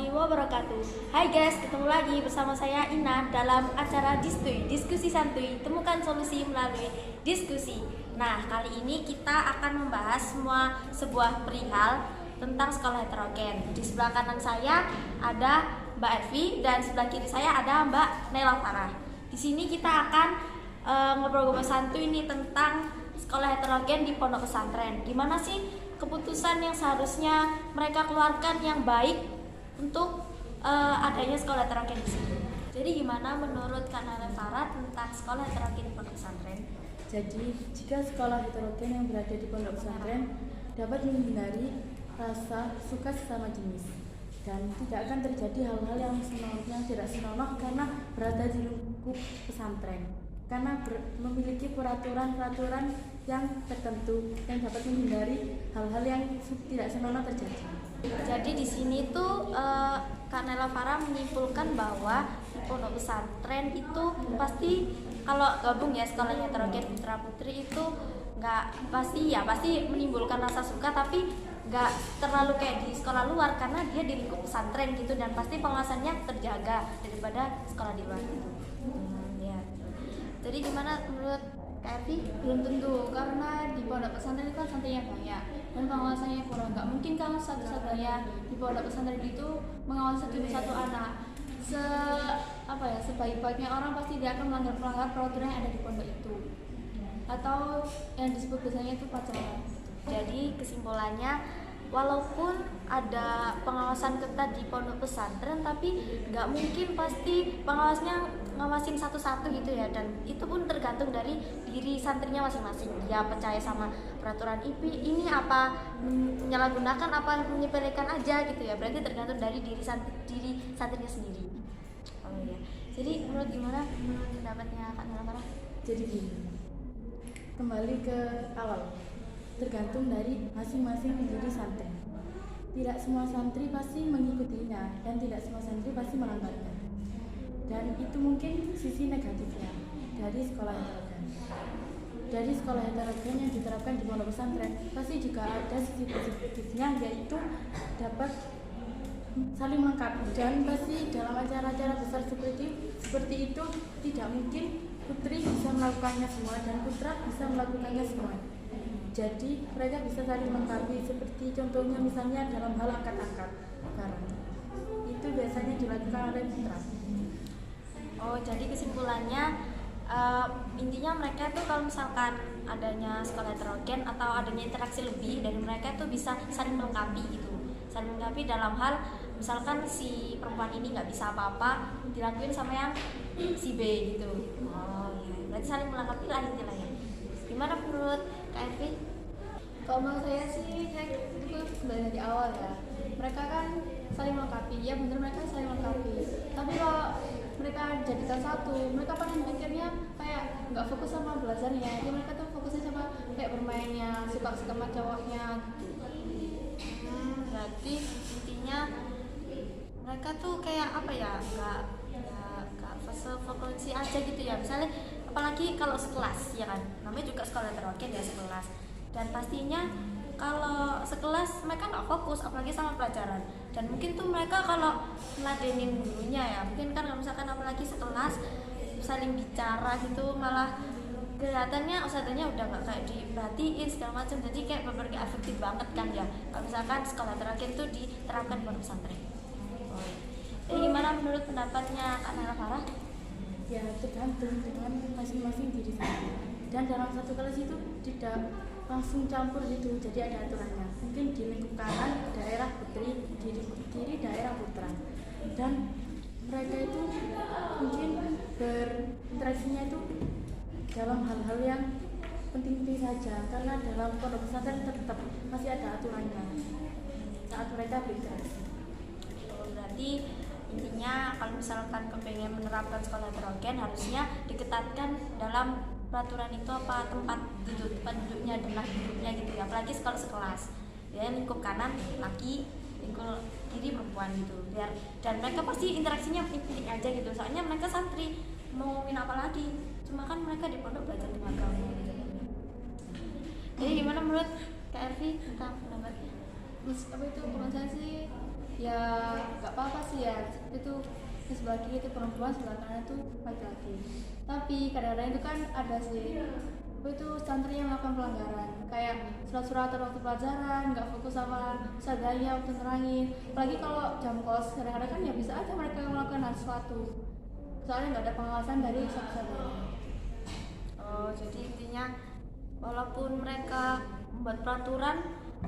warahmatullahi wabarakatuh. Hai guys, ketemu lagi bersama saya Ina dalam acara Diskusi Santuy, temukan solusi melalui diskusi. Nah, kali ini kita akan membahas sebuah perihal tentang sekolah heterogen. Di sebelah kanan saya ada Mbak Evi dan sebelah kiri saya ada Mbak Nela Farah. Di sini kita akan ngobrol-ngobrol santuy ini tentang sekolah heterogen di pondok pesantren. Gimana sih keputusan yang seharusnya mereka keluarkan yang baik untuk adanya sekolah heterogen di sini? Jadi gimana menurut Kak Nela Farah tentang sekolah heterogen di pondok pesantren? Jadi, jika sekolah heterogen yang berada di pondok pesantren dapat menghindari rasa suka sesama jenis dan tidak akan terjadi hal-hal yang tidak senonoh karena berada di lingkup pesantren, karena memiliki peraturan-peraturan yang tertentu yang dapat menghindari hal-hal yang tidak senonoh terjadi. Jadi di sini tuh Kak Nela Farah menyimpulkan bahwa di pondok pesantren itu pasti kalau gabung ya sekolahnya heterogen putra putri itu pasti menimbulkan rasa suka, tapi nggak terlalu kayak di sekolah luar karena dia di lingkup pesantren gitu, dan pasti pengawasannya terjaga daripada sekolah di luar gitu. Ya. Jadi gimana menurut Kak Evi? Belum tentu, karena di pondok pesantren itu kan santrinya banyak dan pengawasannya kurang. Nggak mungkin kamu satu-satunya di pondok pesantren itu mengawasi satu anak. Sebaik-baiknya orang pasti dia akan melanggar peraturan yang ada di pondok itu, atau yang disebut biasanya itu pacaran. Jadi kesimpulannya, walaupun ada pengawasan ketat di pondok pesantren, tapi nggak mungkin pasti pengawasnya ngawasin satu-satu gitu ya, dan itu pun tergantung dari diri santrinya masing-masing. Dia percaya sama peraturan IP ini apa, menyalahgunakan apa, menyepelekan aja gitu ya. Berarti tergantung dari diri santrinya sendiri. Oh iya. Jadi menurut pendapatnya Kak Nela Farah? Jadi gini, kembali ke awal, tergantung dari masing-masing diri santri. Tidak semua santri pasti mengikutinya dan tidak semua santri pasti melanggarnya. Dan itu mungkin sisi negatifnya dari sekolah heterogen. Dari sekolah heterogen yang diterapkan di pondok pesantren pasti juga ada sisi positifnya, yaitu dapat saling melengkapi, dan pasti dalam acara-acara besar seperti itu tidak mungkin putri bisa melakukannya semua dan putra bisa melakukannya semua. Jadi mereka bisa saling melengkapi, seperti contohnya misalnya dalam hal angkat-angkat barang. Itu biasanya dilakukan oleh putra. Oh, jadi kesimpulannya intinya mereka tuh kalau misalkan adanya sekolah heterogen atau adanya interaksi lebih dari mereka tuh bisa saling melengkapi gitu. Saling melengkapi dalam hal misalkan si perempuan ini nggak bisa apa-apa dilakuin sama yang si B gitu. Oh iya, berarti saling melengkapi lah intinya ya. Gimana menurut Kak Evi? Kalau menurut saya sih, saya itu sebenarnya dari awal ya, mereka kan saling melengkapi. Ya benar, mereka saling melengkapi. Tapi kalau mereka jadikan satu, mereka paling mikirnya kayak nggak fokus sama belajarnya. Jadi mereka tuh fokusnya sama kayak bermainnya, suka sama cowoknya gitu. Berarti intinya mereka tuh kayak apa ya, nggak fokusi aja gitu ya. Misalnya apalagi kalau sekelas ya kan, namanya juga sekolah heterogen ya, sekelas, dan pastinya kalau sekelas mereka nggak fokus apalagi sama pelajaran, dan mungkin tuh mereka kalau ngeladenin gurunya ya, mungkin kan kalau misalkan apalagi sekelas saling bicara gitu malah kelihatannya ustadznya udah nggak kayak diperhatiin segala macam, jadi kayak bener-bener gak efektif banget kan ya kalau misalkan sekolah heterogen tuh diterapkan di pondok pesantren. Jadi gimana menurut pendapatnya Kak Nela Farah? Ya tergantung dengan masing-masing diri sendiri, dan dalam satu kelas itu tidak langsung campur gitu, jadi ada aturannya. Mungkin di lingkup kanan daerah putri, di kiri daerah putra, dan mereka itu mungkin berinteraksinya itu dalam hal-hal yang penting-penting saja, karena dalam pondok pesantren tetap masih ada aturannya saat mereka berinteraksi. Berarti intinya kalau misalkan kepengen menerapkan sekolah heterogen harusnya diketatkan dalam peraturan itu apa, tempat duduknya adalah duduknya gitu ya, apalagi kalau sekelas ya, lingkup kanan laki, lingkup kiri perempuan gitu, biar dan mereka pasti interaksinya penting aja gitu, soalnya mereka santri mau ngomongin apa lagi, cuma kan mereka di pondok belajar tentang agama gitu. Jadi gimana menurut Kak Evi tentang pendapatnya? Kalau saya sih ya nggak apa-apa sih ya, itu di sebelah kiri itu perempuan, sebelah kanan itu laki-laki. Tapi kadang-kadang itu kan ada sih itu santri yang melakukan pelanggaran, kayak surat-suratan waktu pelajaran, nggak fokus sama sadaya waktu nerangin. Apalagi kalau jam kos, kadang-kadang kan ya bisa aja mereka melakukan hal sesuatu, soalnya nggak ada pengawasan dari sadaya. Oh, jadi intinya walaupun mereka membuat peraturan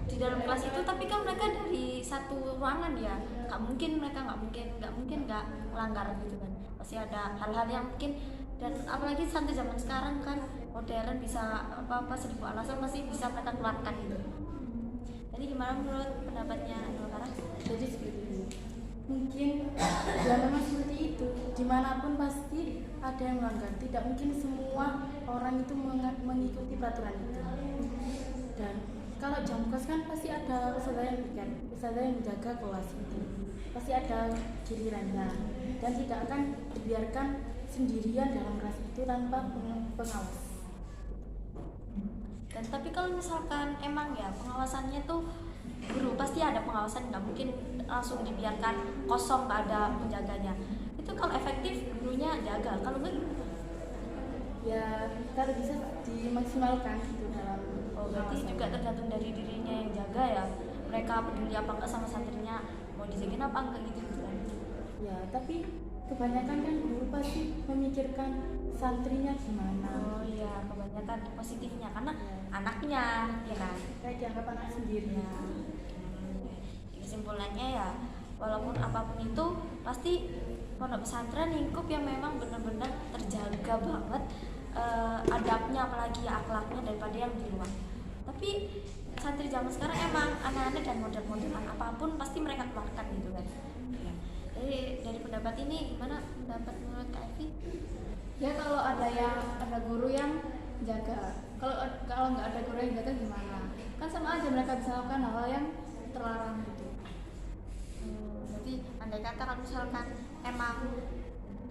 di dalam kelas itu, tapi kan mereka dari satu ruangan ya, nggak mungkin nggak melanggar gitu kan. Pasti ada hal-hal yang mungkin, dan apalagi santri zaman sekarang kan modern, bisa apa-apa 1000 alasan masih bisa mereka keluarkan gitu. Jadi gimana menurut pendapatnya Nurara? Jadi seperti itu. Mungkin ya memang seperti itu. Dimanapun pasti ada yang melanggar. Tidak mungkin semua orang itu mengikuti peraturan itu. Dan kalau jam kos kan pasti ada peserta yang menjaga kelas itu. Pasti ada gilirannya dan tidak akan dibiarkan sendirian dalam kelas itu tanpa pengawas. Dan tapi kalau misalkan emang ya pengawasannya tuh guru, pasti ada pengawasan, nggak mungkin langsung dibiarkan kosong nggak ada penjaganya. Itu kalau efektif gurunya jaga, kalau enggak Ya kalau bisa dimaksimalkan gitu dalam. berarti juga tergantung dari dirinya yang jaga ya, mereka peduli apa enggak sama santrinya, mau dijagain apa enggak gitu kan. Ya tapi kebanyakan kan guru pasti memikirkan santrinya gimana. Oh iya, kebanyakan positifnya karena anaknya ya kan, Kayak dianggap anak sendiri. ya. Kesimpulannya ya, walaupun apapun itu pasti pondok pesantren lingkup yang memang benar-benar terjaga banget adabnya, apalagi ya akhlaknya, daripada yang di luar. Tapi santri zaman sekarang emang aneh-aneh dan model-modelan apapun pasti mereka keluarkan gitu kan. Ya. Jadi dari pendapat ini gimana pendapat menurut Kak Evi? Ya kalau ada guru yang jaga, kalau nggak ada guru yang jaga gimana? Kan sama aja mereka bisa lakukan hal-hal yang terlarang gitu. Berarti andai kata kalau misalkan emang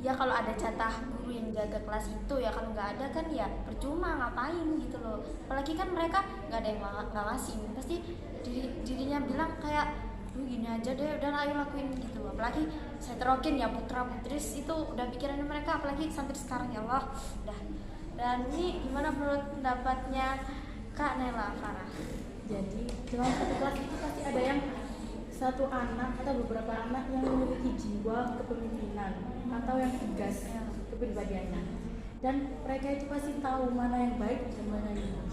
ya kalau ada jatah guru yang jaga kelas itu ya, kalau nggak ada kan ya percuma, ngapain gitu loh. Apalagi kan mereka nggak ada yang nggak ngasih, pasti dirinya bilang kayak gini aja deh, udah ayo lakuin gitu. Apalagi saya terokin ya putra putris itu udah pikirannya mereka, apalagi santri sekarang ya Allah udah. Dan ini gimana menurut pendapatnya Kak Nela Farah? Jadi dalam satu kelas itu pasti ada yang satu anak atau beberapa anak yang memiliki jiwa kepemimpinan atau yang tegas kepribadiannya, dan mereka itu pasti tahu mana yang baik dan mana yang buruk.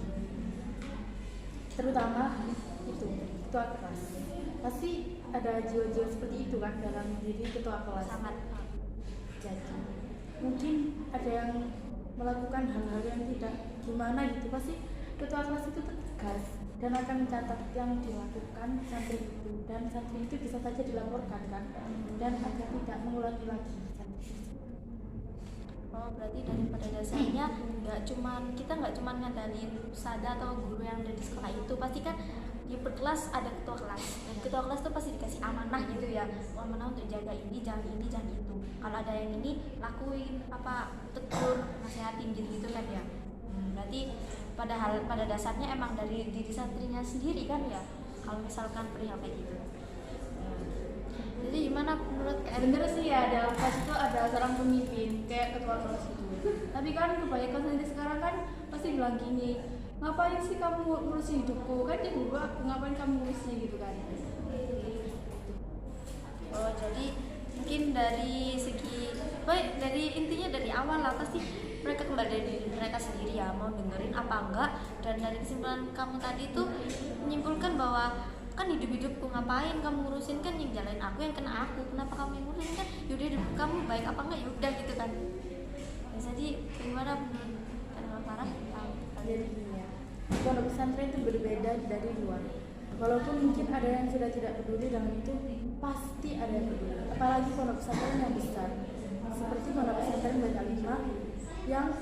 Terutama itu ketua kelas, pasti ada jiwa-jiwa seperti itu kan dalam diri ketua kelas. Sangat. Jadi mungkin ada yang melakukan hal-hal yang tidak gimana gitu, pasti ketua kelas itu tegas dan akan mencatat yang dilakukan santri itu, dan santri itu bisa saja dilaporkan kan, dan agar tidak mengulangi lagi santri. Oh, berarti pada dasarnya kita nggak cuman ngandalin sada atau guru yang ada di sekolah itu, pasti kan di per kelas ada ketua kelas, dan ketua kelas tuh pasti dikasih amanah gitu ya, amanah untuk jaga ini, jangan itu. Kalau ada yang ini lakuin, apa tegur, nasihatin gitu kan ya. Berarti pada dasarnya emang dari diri santrinya sendiri kan ya, kalau misalkan perihal kayak gitu. Jadi gimana menurut Kak Bener sih ya, dalam kelas itu ada seorang pemimpin kayak ketua kelas itu. Tapi kan kebanyakan santri sekarang kan pasti bilang gini, ngapain sih kamu ngurusi hidupku, kan dia guru aku, ngapain kamu ngurusi gitu kan. Oh, jadi mungkin dari segi dari intinya dari awal lah pasti mereka kembali dari diri mereka sendiri ya, mau dengerin apa enggak. Dan dari kesimpulan kamu tadi itu menyimpulkan bahwa kan hidupku ngapain kamu ngurusin, kan yang jalanin aku, yang kena aku, kenapa kamu yang ngurusin, kan yaudah hidup kamu baik apa enggak yaudah gitu kan. Ya, jadi gimana menurut Kak Farah? Jadi ya, pondok pesantren itu berbeda dari luar. Walaupun mungkin ada yang sudah tidak peduli dengan itu, pasti ada yang peduli. Apalagi pondok pesantren yang besar, seperti pondok pesantren Bait Alimah yang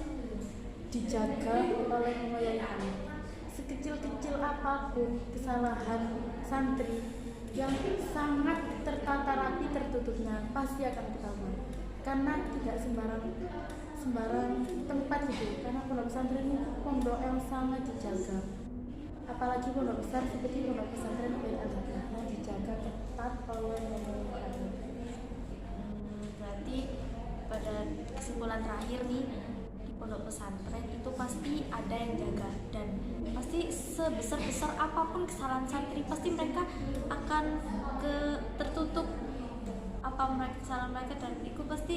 dijaga oleh pengayaan. Sekecil-kecil apapun kesalahan santri yang sangat tertata rapi tertutupnya pasti akan ketahuan, karena tidak sembarang tempat gitu, karena pondok pesantren itu pondok yang sangat dijaga. apalagi pondok besar seperti pondok pesantren Bait Al-Hikmah yang dijaga ketat oleh pemerintah. Berarti pada kesimpulan terakhir nih, di pondok pesantren itu pasti ada yang jaga, dan pasti sebesar-besar apapun kesalahan santri pasti mereka akan tertutup apa mereka kesalahan mereka, dan itu pasti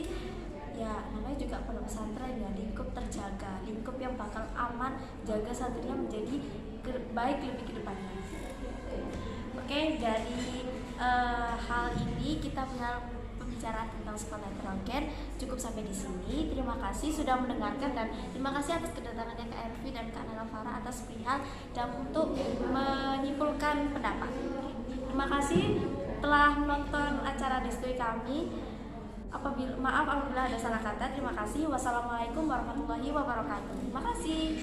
ya namanya juga pondok pesantren ya, lingkup terjaga, lingkup yang bakal aman, jaga santrinya menjadi baik lebih ke depannya. Oke, dari hal ini kita punya pembicaraan tentang sekolah heterogen cukup sampai di sini. Terima kasih sudah mendengarkan, dan terima kasih atas kedatangannya Kak Elvi dan Kak Nala Farah atas pilihan dan untuk menyimpulkan pendapat. Terima kasih telah menonton acara Distui kami. Maaf apabila ada salah kata. Terima kasih. Wassalamualaikum warahmatullahi wabarakatuh. Terima kasih.